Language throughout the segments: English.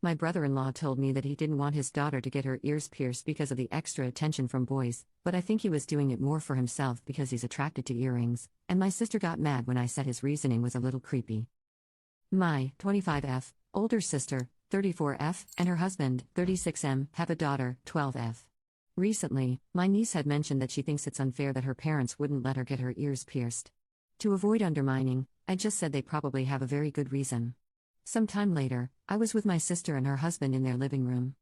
My brother-in-law told me that he didn't want his daughter to get her ears pierced because of the extra attention from boys, but I think he was doing it more for himself because he's attracted to earrings, and my sister got mad when I said his reasoning was a little creepy. My 25F, older sister, 34F, and her husband, 36M, have a daughter, 12F. Recently, my niece had mentioned that she thinks it's unfair that her parents wouldn't let her get her ears pierced. To avoid undermining, I just said they probably have a very good reason. Some time later, I was with my sister and her husband in their living room.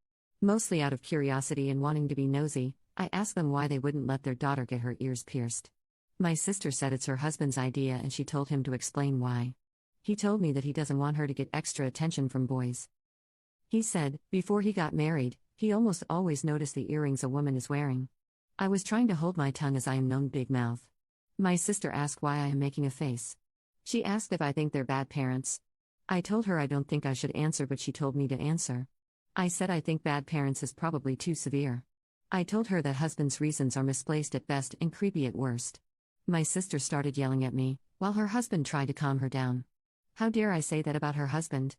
Mostly out of curiosity and wanting to be nosy, I asked them why they wouldn't let their daughter get her ears pierced. My sister said it's her husband's idea and she told him to explain why. He told me that he doesn't want her to get extra attention from boys. He said, before he got married, he almost always noticed the earrings a woman is wearing. I was trying to hold my tongue as I am known big mouth. My sister asked why I am making a face. She asked if I think they're bad parents. I told her I don't think I should answer, but she told me to answer. I said I think bad parents is probably too severe. I told her that husband's reasons are misplaced at best and creepy at worst. My sister started yelling at me, while her husband tried to calm her down. How dare I say that about her husband?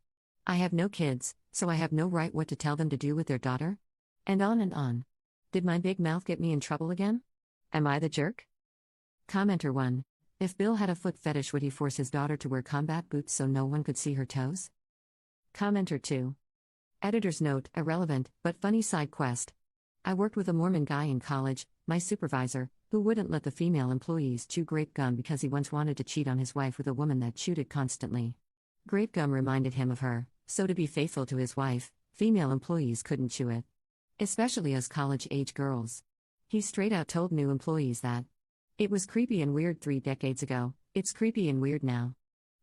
I have no kids, so I have no right what to tell them to do with their daughter? And on and on. Did my big mouth get me in trouble again? Am I the jerk? Commenter 1. If Bill had a foot fetish, would he force his daughter to wear combat boots so no one could see her toes? Commenter 2. Editor's note, irrelevant, but funny side quest. I worked with a Mormon guy in college, my supervisor, who wouldn't let the female employees chew grape gum because he once wanted to cheat on his wife with a woman that chewed it constantly. Grape gum reminded him of her, so to be faithful to his wife, female employees couldn't chew it. Especially as college-age girls. He straight out told new employees that. It was creepy and weird 3 decades ago, it's creepy and weird now.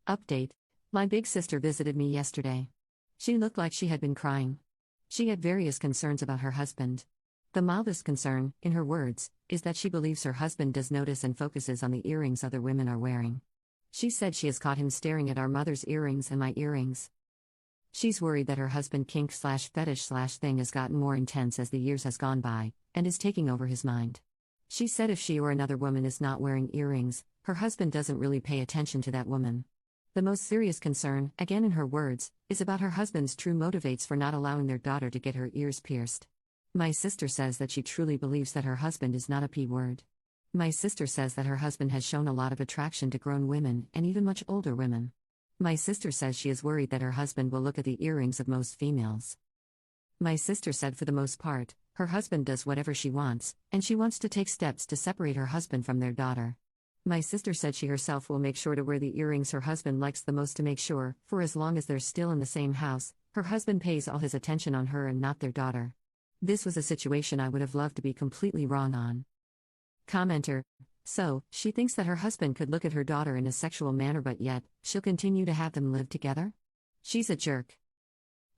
Update. My big sister visited me yesterday. She looked like she had been crying. She had various concerns about her husband. The mildest concern, in her words, is that she believes her husband does notice and focuses on the earrings other women are wearing. She said she has caught him staring at our mother's earrings and my earrings. She's worried that her husband kink/fetish/thing has gotten more intense as the years has gone by, and is taking over his mind. She said if she or another woman is not wearing earrings, her husband doesn't really pay attention to that woman. The most serious concern, again in her words, is about her husband's true motivates for not allowing their daughter to get her ears pierced. My sister says that she truly believes that her husband is not a P-word. My sister says that her husband has shown a lot of attraction to grown women and even much older women. My sister says she is worried that her husband will look at the earrings of most females. My sister said for the most part, her husband does whatever she wants, and she wants to take steps to separate her husband from their daughter. My sister said she herself will make sure to wear the earrings her husband likes the most to make sure, for as long as they're still in the same house, her husband pays all his attention on her and not their daughter. This was a situation I would have loved to be completely wrong on. Commenter. So, she thinks that her husband could look at her daughter in a sexual manner, but yet, she'll continue to have them live together? She's a jerk.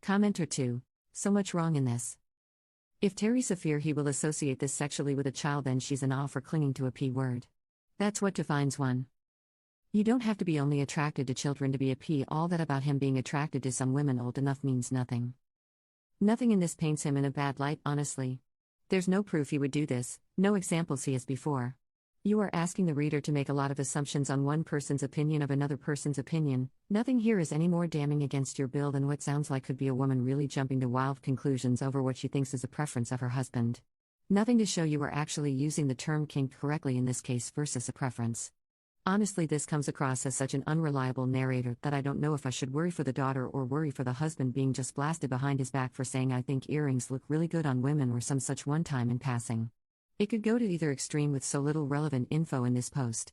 Commenter 2. So much wrong in this. If Teresa fear he will associate this sexually with a child, then she's an off for clinging to a P word. That's what defines one. You don't have to be only attracted to children to be a P. All that about him being attracted to some women old enough means nothing. Nothing in this paints him in a bad light, honestly. There's no proof he would do this, no examples he has before. You are asking the reader to make a lot of assumptions on one person's opinion of another person's opinion. Nothing here is any more damning against your bill than what sounds like could be a woman really jumping to wild conclusions over what she thinks is a preference of her husband. Nothing to show you are actually using the term kink correctly in this case versus a preference. Honestly, this comes across as such an unreliable narrator that I don't know if I should worry for the daughter or worry for the husband being just blasted behind his back for saying I think earrings look really good on women or some such one time in passing. It could go to either extreme with so little relevant info in this post.